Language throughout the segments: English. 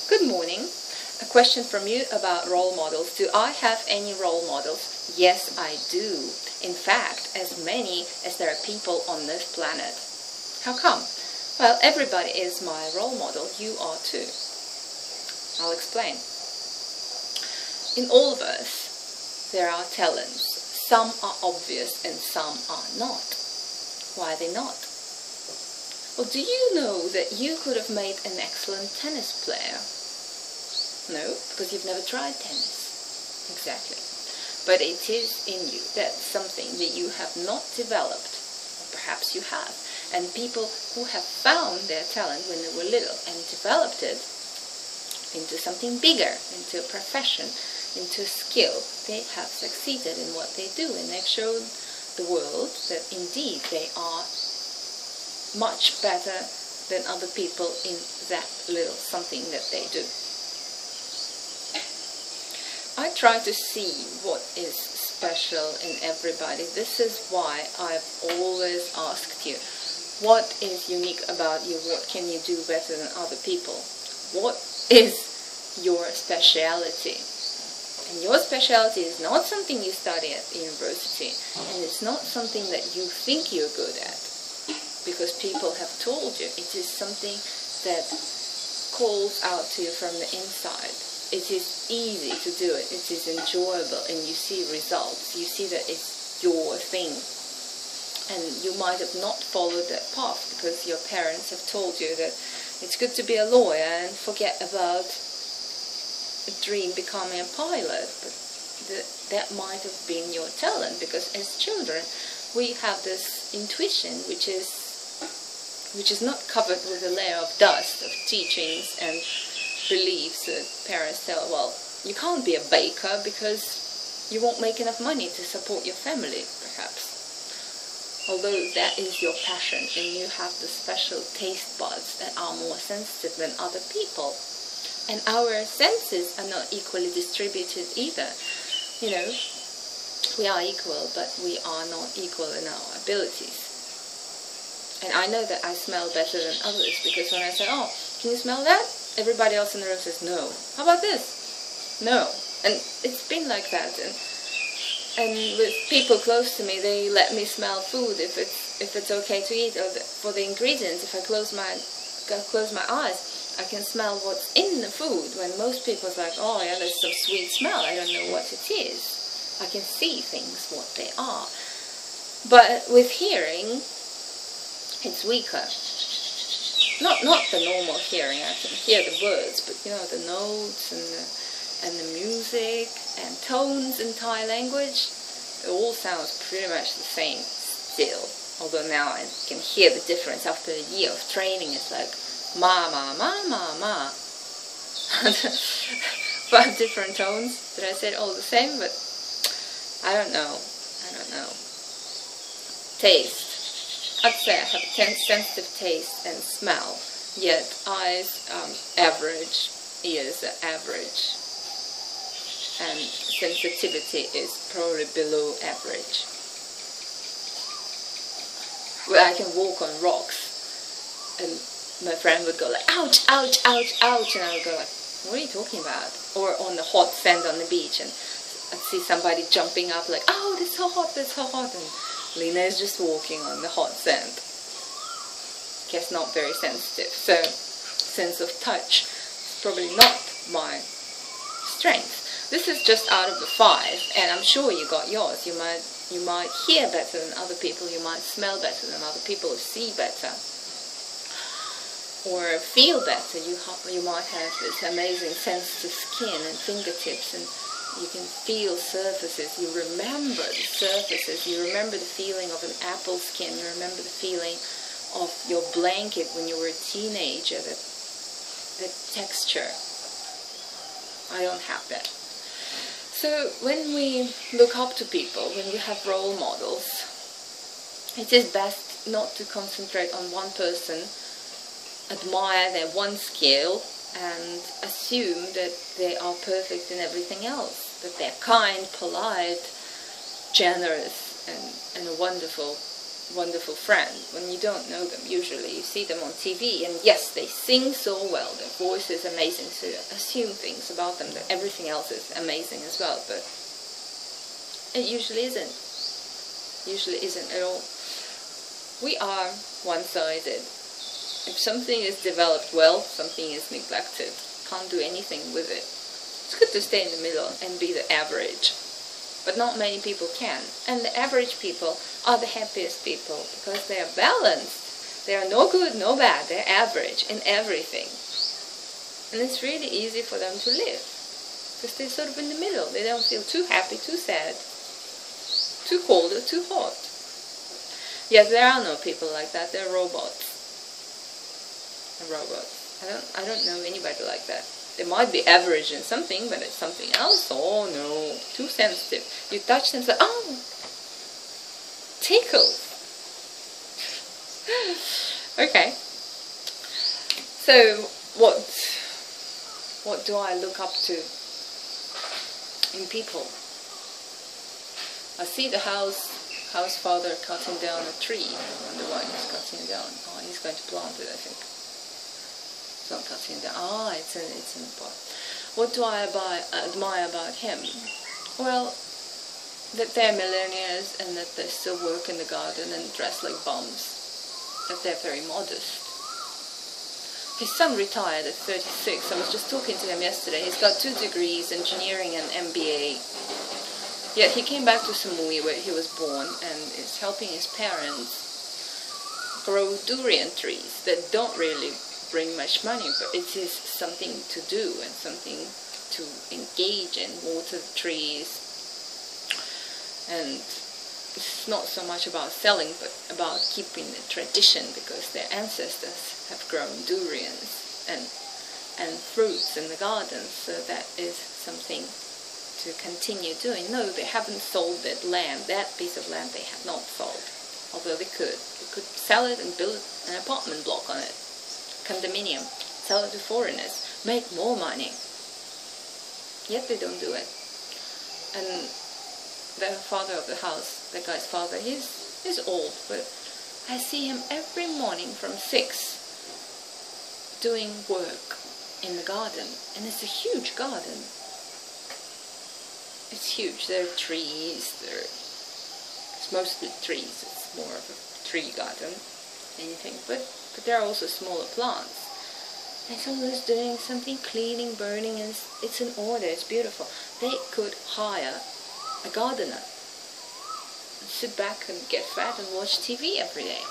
Good morning. A question from you about role models. Do I have any role models? Yes, I do. In fact, as many as there are people on this planet. How come? Well, everybody is my role model. You are too. I'll explain. In all of us, there are talents. Some are obvious and some are not. Why are they not? Well, do you know that you could have made an excellent tennis player? No, because you've never tried tennis. Exactly. But it is in you. That's something that you have not developed. Perhaps you have. And people who have found their talent when they were little and developed it into something bigger, into a profession, into a skill, they have succeeded in what they do. And they've shown the world that indeed they are much better than other people in that little something that they do. I try to see what is special in everybody. This is why I've always asked you, what is unique about you? What can you do better than other people? What is your speciality? And your speciality is not something you study at university, and it's not something that you think you're good at, because people have told you. It is something that calls out to you from the inside. It is easy to do it. It is enjoyable, and you see results. You see that it's your thing. And you might have not followed that path because your parents have told you that it's good to be a lawyer and forget about a dream becoming a pilot. But that might have been your talent, because as children we have this intuition which is not covered with a layer of dust of teachings and beliefs that parents tell, well, you can't be a baker because you won't make enough money to support your family, perhaps. Although that is your passion and you have the special taste buds that are more sensitive than other people. And our senses are not equally distributed either. You know, we are equal, but we are not equal in our abilities. And I know that I smell better than others, because when I say, oh, can you smell that? Everybody else in the room says, no. How about this? No. And it's been like that. And with people close to me, they let me smell food if it's okay to eat, or for the ingredients. If I close my eyes, I can smell what's in the food, when most people are like, oh yeah, there's some sweet smell, I don't know what it is. I can see things, what they are. But with hearing, it's weaker. Not the normal hearing. I can hear the words, but you know, the notes and the music and tones in Thai language, it all sounds pretty much the same still. Although now I can hear the difference after a year of training. It's like ma ma ma ma ma. 5 different tones that I said all the same, but I don't know. Taste. I'd say I have a sensitive taste and smell, yet eyes average, ears are average, and sensitivity is probably below average. Well, I can walk on rocks, and my friend would go like, ouch, ouch, ouch, ouch, and I would go like, what are you talking about? Or on the hot sand on the beach, and I'd see somebody jumping up like, oh, that's so hot, and Lena is just walking on the hot sand. Guess not very sensitive. So, sense of touch is probably not my strength. This is just out of the 5, and I'm sure you got yours. You might hear better than other people. You might smell better than other people, or see better, or feel better. You might have this amazing sensitive skin and fingertips, and you can feel surfaces. You remember the surfaces. You remember the feeling of an apple skin. You remember the feeling of your blanket when you were a teenager. The texture. I don't have that. So when we look up to people, when you have role models, it is best not to concentrate on one person, admire their one skill, and assume that they are perfect in everything else, that they're kind, polite, generous, and a wonderful wonderful friend when you don't know them. Usually you see them on TV, and yes, they sing so well, their voice is amazing, so you assume things about them, that everything else is amazing as well, but it usually isn't. Usually isn't at all. We are one-sided. If something is developed well, something is neglected. Can't do anything with it. It's good to stay in the middle and be the average. But not many people can. And the average people are the happiest people because they are balanced. They are no good, no bad. They're average in everything. And it's really easy for them to live. Because they're sort of in the middle. They don't feel too happy, too sad, too cold or too hot. Yes, there are no people like that. They're robots. Robots. I don't know anybody like that. They might be average in something, but it's something else. Oh no, too sensitive. You touch them, so oh, tickles. Okay. So what do I look up to in people? I see the house father cutting down a tree. I wonder why he's cutting it down. Oh, he's going to plant it, I think. It's not cutting it down. Ah, it's in the pot. What do I admire about him? Well, that they're millionaires and that they still work in the garden and dress like bums. That they're very modest. His son retired at 36. I was just talking to him yesterday. He's got 2 degrees, engineering and MBA. Yet he came back to Samui where he was born and is helping his parents grow durian trees that don't really bring much money, but it is something to do and something to engage in, water the trees. And it's not so much about selling, but about keeping the tradition, because their ancestors have grown durians and fruits in the gardens, so that is something to continue doing. No, they haven't sold that land. That piece of land they have not sold, although they could. They could sell it and build an apartment block on it, condominium, sell it to foreigners, make more money. Yet they don't do it. And the father of the house, the guy's father, he's old, but I see him every morning from 6 doing work in the garden, and it's a huge garden. It's huge. There are trees. It's mostly trees. It's more of a tree garden, anything. But there are also smaller plants. And someone's doing something, cleaning, burning, and it's in order. It's beautiful. They could hire a gardener and sit back and get fat and watch TV every day.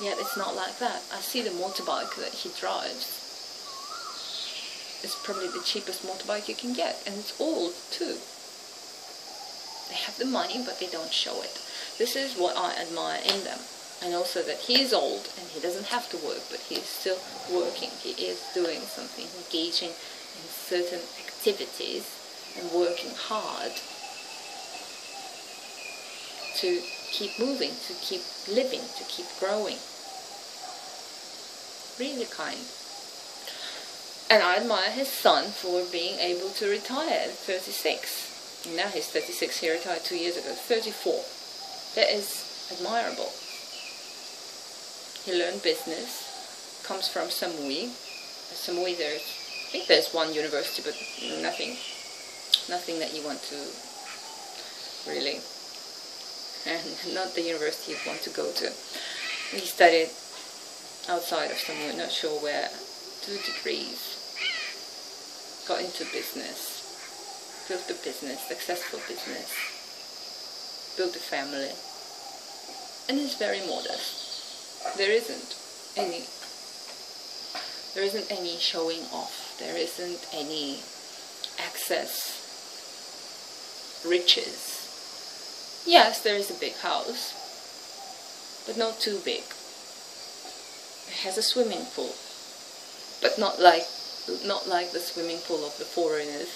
Yet it's not like that. I see the motorbike that he drives. It's probably the cheapest motorbike you can get, and it's old too. They have the money, but they don't show it. This is what I admire in them. And also that he is old and he doesn't have to work, but he is still working. He is doing something, engaging in certain activities and working hard to keep moving, to keep living, to keep growing. Really kind. And I admire his son for being able to retire at 36. Now he's 36, he retired 2 years ago, 34. That is admirable. He learned business, comes from Samui. Samui, I think there's one university, but nothing that you want to really, and not the university you want to go to. He studied outside of Samui, not sure where, 2 degrees. Got into business, built a business, successful business, built a family, and is very modest. There isn't any showing off. There isn't any excess riches. Yes, there is a big house, but not too big. It has a swimming pool, but not like the swimming pool of the foreigners,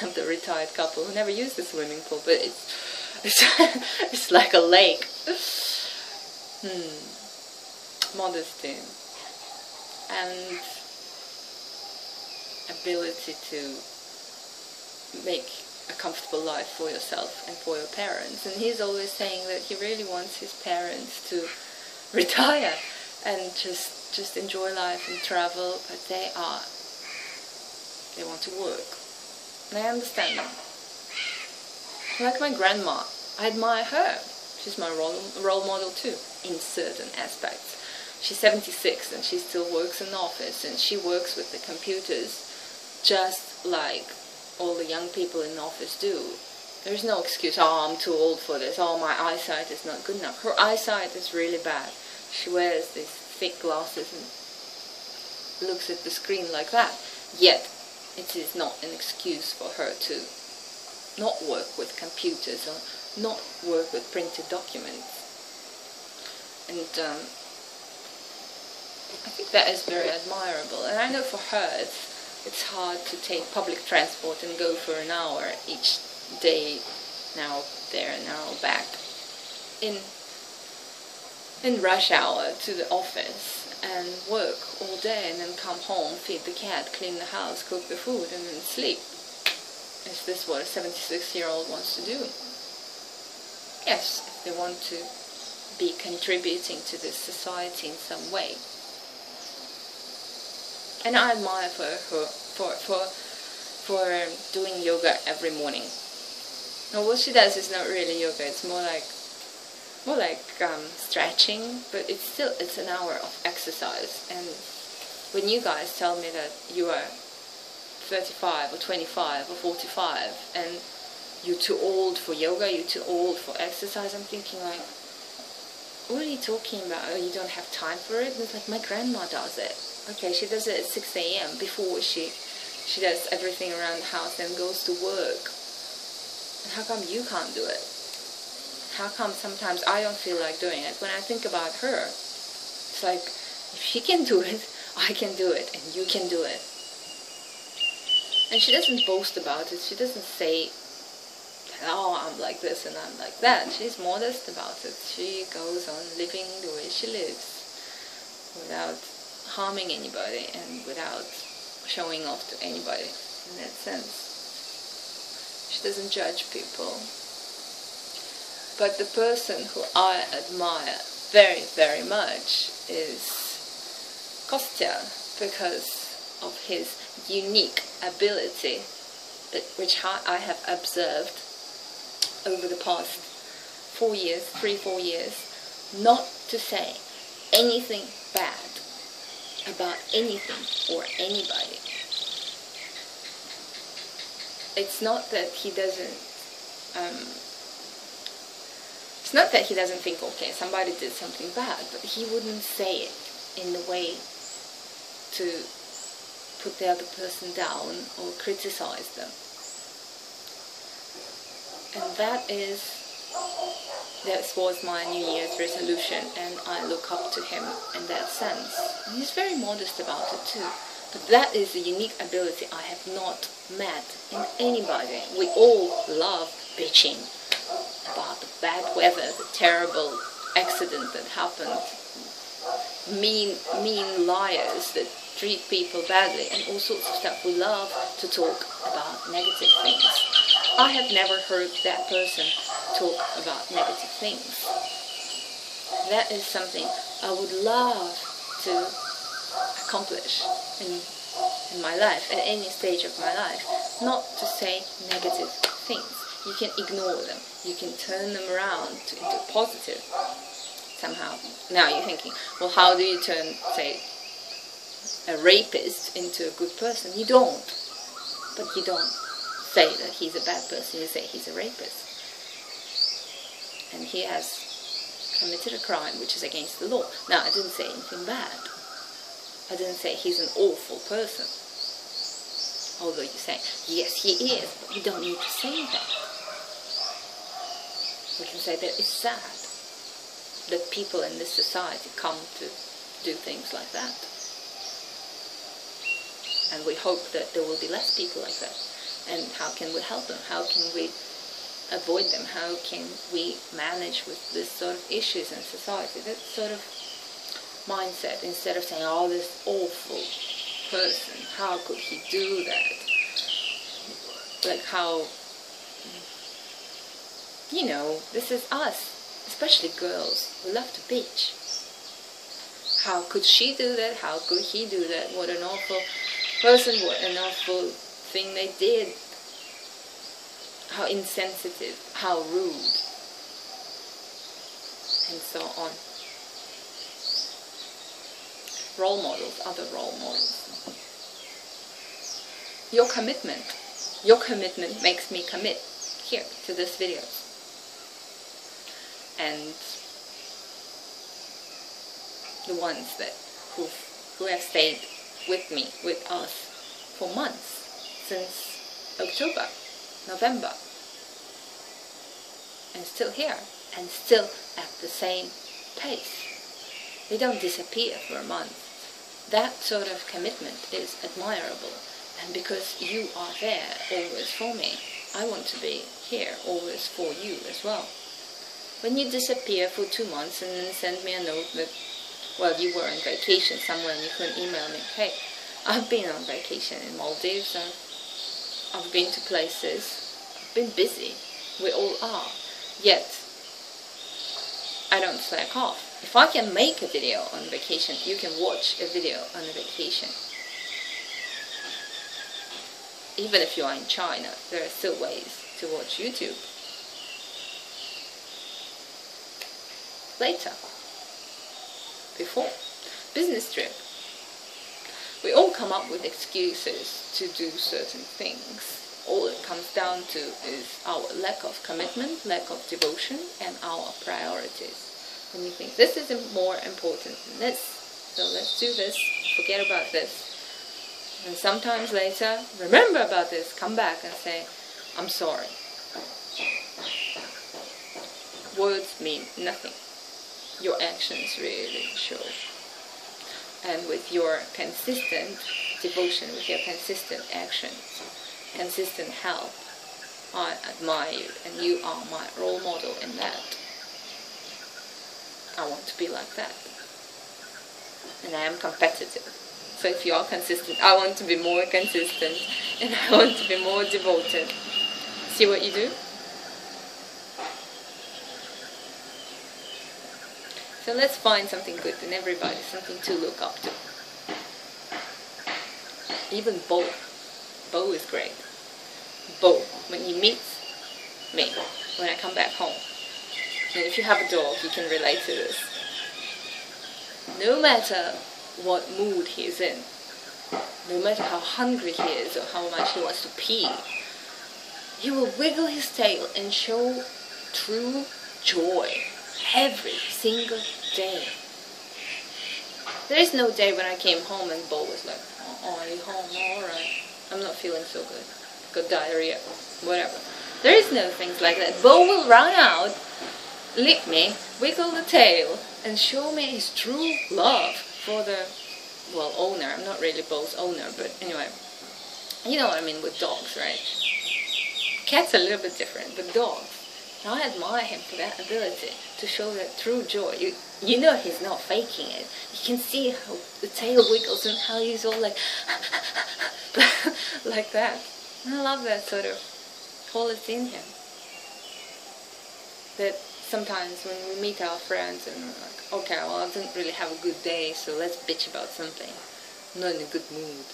of the retired couple who never use the swimming pool, but it's like a lake. Modesty and ability to make a comfortable life for yourself and for your parents. And he's always saying that he really wants his parents to retire and just enjoy life and travel, but they want to work. And I understand them. Like my grandma, I admire her. She's my role model too, in certain aspects. She's 76 and she still works in the office, and she works with the computers just like all the young people in the office do. There's no excuse, oh, I'm too old for this, oh, my eyesight is not good enough. Her eyesight is really bad. She wears these thick glasses and looks at the screen like that. Yet, it is not an excuse for her to not work with computers or not work with printed documents. And I think that is very admirable. And I know for her it's hard to take public transport and go for an hour each day, now there, now back, in rush hour to the office and work all day and then come home, feed the cat, clean the house, cook the food and then sleep. Is this what a 76-year-old wants to do? Yes, if they want to be contributing to this society in some way. And I admire her for doing yoga every morning. Now what she does is not really yoga, it's more like stretching, but it's an hour of exercise. And when you guys tell me that you are 35 or 25 or 45 and you're too old for yoga, you're too old for exercise, I'm thinking like, what are you talking about? Oh, you don't have time for it? And it's like, my grandma does it. Okay, she does it at 6 a.m. before she does everything around the house and goes to work. And how come you can't do it? How come sometimes I don't feel like doing it? When I think about her, it's like, if she can do it, I can do it, and you can do it. And she doesn't boast about it. She doesn't say, oh, I'm like this and I'm like that. She's modest about it. She goes on living the way she lives without harming anybody and without showing off to anybody in that sense. She doesn't judge people. But the person who I admire very, very much is Kostya, because of his unique ability, which I have observed over the past 4 years, 3-4 years, not to say anything bad about anything or anybody. It's not that he doesn't think, okay, somebody did something bad, but he wouldn't say it in a way to put the other person down or criticize them. And that was my New Year's resolution, and I look up to him in that sense. And he's very modest about it too. But that is a unique ability I have not met in anybody. We all love bitching about the bad weather, the terrible accident that happened, mean liars that treat people badly, and all sorts of stuff. We love to talk about negative things. I have never heard that person talk about negative things. That is something I would love to accomplish in my life, at any stage of my life. Not to say negative things. You can ignore them. You can turn them around into positive somehow. Now you're thinking, well, how do you turn, say, a rapist into a good person? You don't. But you don't say that he's a bad person. You say he's a rapist. And he has committed a crime which is against the law. Now, I didn't say anything bad. I didn't say he's an awful person. Although you say, yes, he is, but we don't need to say that. We can say that it's sad that people in this society come to do things like that. And we hope that there will be less people like that. And how can we help them? How can we avoid them? How can we manage with this sort of issues in society? That sort of mindset, instead of saying, oh, this awful person, how could he do that? Like how you know, this is us, especially girls. We love to bitch. How could she do that? How could he do that? What an awful person, what an awful thing they did. How insensitive, how rude, and so on. Role models, other role models. Your commitment makes me commit here to this video. And the ones that who have stayed with me, with us, for months, since October, November, and still here, and still at the same pace. They don't disappear for a month. That sort of commitment is admirable, and because you are there always for me, I want to be here always for you as well. When you disappear for 2 months and then send me a note that, well, you were on vacation somewhere and you couldn't email me, hey, I've been on vacation in Maldives, I've been to places, I've been busy, we all are, yet I don't slack off. If I can make a video on vacation, you can watch a video on a vacation. Even if you are in China, there are still ways to watch YouTube. Later, before, business trip. We all come up with excuses to do certain things. All it comes down to is our lack of commitment, lack of devotion, and our priorities. When you think this is more important than this, so let's do this, forget about this. And sometimes later, remember about this, come back and say, I'm sorry. Words mean nothing. Your actions really show. And with your consistent devotion, with your consistent actions, consistent help, I admire you, and you are my role model in that. I want to be like that. And I am competitive. So if you are consistent, I want to be more consistent, and I want to be more devoted. See what you do? So let's find something good in everybody, something to look up to. Even Bo. Bo is great. Bo, when he meets me, when I come back home. And if you have a dog, you can relate to this. No matter what mood he is in, no matter how hungry he is or how much he wants to pee, he will wiggle his tail and show true joy every single day. There is no day when I came home and Bo was like, oh, are you home? Alright, I'm not feeling so good, got diarrhea, whatever. There is no things like that. Bo will run out, lick me, wiggle the tail, and show me his true love for the, well, owner. I'm not really Bo's owner, but anyway, you know what I mean with dogs, right? Cats are a little bit different, but dogs. And I admire him for that ability to show that true joy. You know he's not faking it. You can see how the tail wiggles and how he's all like, like that. And I love that sort of quality in him. That sometimes when we meet our friends and we're like, okay, well, I didn't really have a good day, so let's bitch about something. I'm not in a good mood,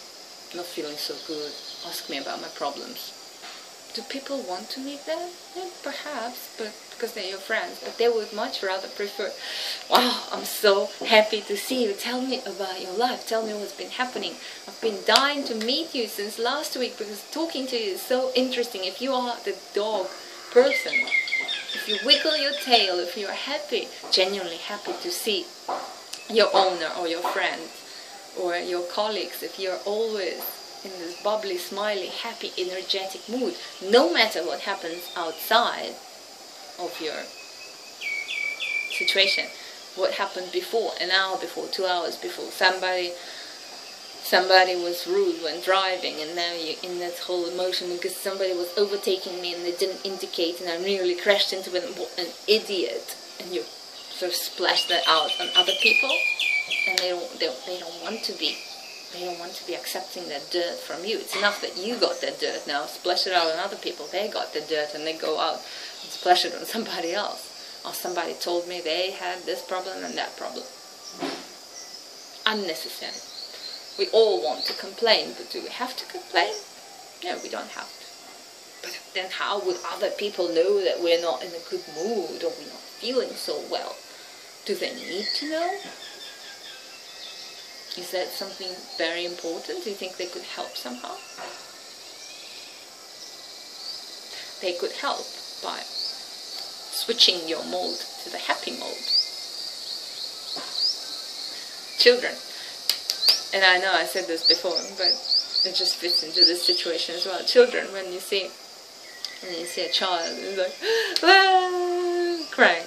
not feeling so good, ask me about my problems. Do people want to meet that? Yeah, perhaps, but because they're your friends, but they would much rather prefer, wow, I'm so happy to see you, tell me about your life, tell me what's been happening. I've been dying to meet you since last week because talking to you is so interesting. If you are the dog person, if you wiggle your tail, if you're happy, genuinely happy to see your owner or your friend or your colleagues, if you're always in this bubbly, smiley, happy, energetic mood, no matter what happens outside of your situation, what happened before, an hour before, 2 hours before, somebody was rude when driving, and now you're in that whole emotion because somebody was overtaking me and they didn't indicate and I nearly crashed into an idiot, and you sort of splash that out on other people, and they don't want to be They don't want to be accepting that dirt from you. It's enough that you got that dirt now. Splash it out on other people. They got the dirt and they go out and splash it on somebody else. Or somebody told me they had this problem and that problem. Unnecessary. We all want to complain, but do we have to complain? No, we don't have to. But then how would other people know that we're not in a good mood or we're not feeling so well? Do they need to know? Is that something very important? Do you think they could help somehow? They could help by switching your mode to the happy mode. Children. And I know I said this before, but it just fits into this situation as well. Children, when you see a child, it's like, ah, crying.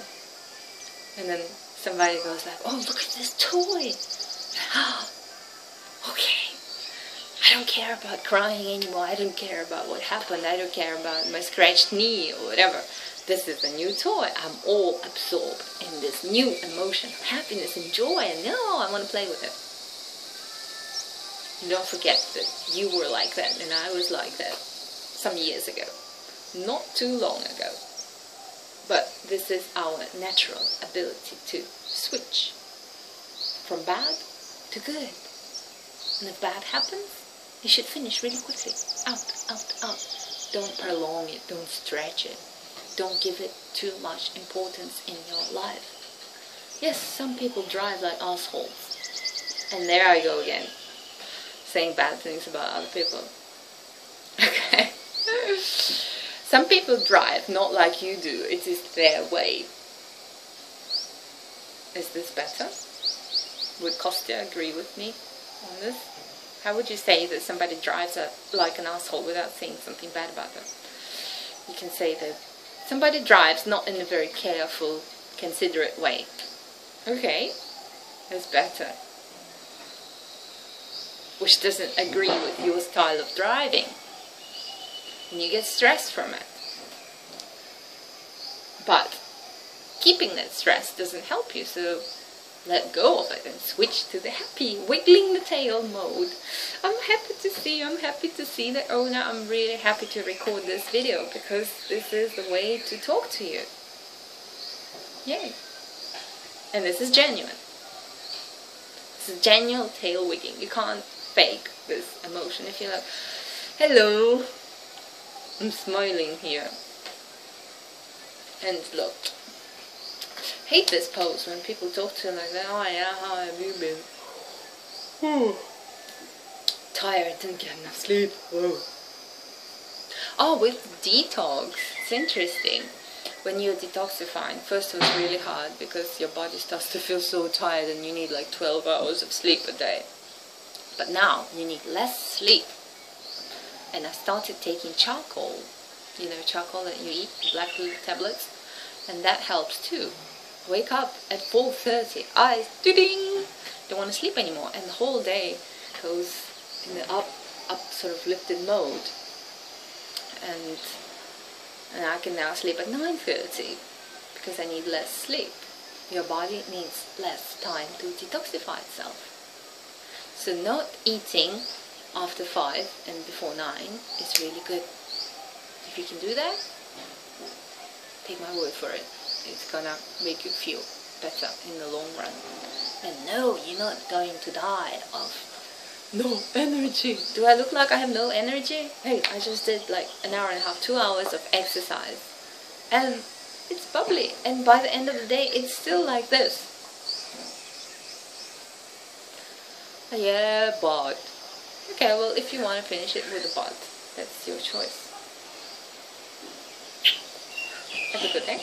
And then somebody goes like, oh, look at this toy. Oh, okay. I don't care about crying anymore. I don't care about what happened. I don't care about my scratched knee or whatever. This is a new toy. I'm all absorbed in this new emotion of happiness and joy. And no, I want to play with it. Don't forget that you were like that and I was like that some years ago. Not too long ago. But this is our natural ability to switch from bad to good. And if bad happens, you should finish really quickly. Out, out, out. Don't prolong it. Don't stretch it. Don't give it too much importance in your life. Yes, some people drive like assholes. And there I go again. Saying bad things about other people. Okay. Some people drive not like you do. It is their way. Is this better? Would Kostya agree with me on this? How would you say that somebody drives like an asshole without saying something bad about them? You can say that somebody drives not in a very careful, considerate way. Okay, that's better. Which doesn't agree with your style of driving. And you get stressed from it. But keeping that stress doesn't help you, so let go of it and switch to the happy, wiggling the tail mode. I'm happy to see that, oh no, I'm really happy to record this video because this is the way to talk to you. Yay. And this is genuine. This is genuine tail wigging. You can't fake this emotion. If you're like, hello, I'm smiling here. And look, hate this pose when people talk to you like that. Oh yeah, how have you been? Tired, didn't get enough sleep. Whoa. Oh, with detox, it's interesting. When you're detoxifying, first it was really hard because your body starts to feel so tired and you need like 12 hours of sleep a day. But now you need less sleep. And I started taking charcoal. You know, charcoal that you eat, black blue tablets. And that helps too. Wake up at 4:30, eyes, ding, don't want to sleep anymore. And the whole day goes in the up sort of lifted mode. And I can now sleep at 9:30 because I need less sleep. Your body needs less time to detoxify itself. So not eating after 5 and before 9 is really good. If you can do that, take my word for it. It's gonna make you feel better in the long run. And no, you're not going to die of no energy. Do I look like I have no energy? Hey, I just did like an hour and a half, 2 hours of exercise. And it's bubbly. And by the end of the day, it's still like this. Yeah, but. Okay, well, if you want to finish it with a but, that's your choice. Have a good day.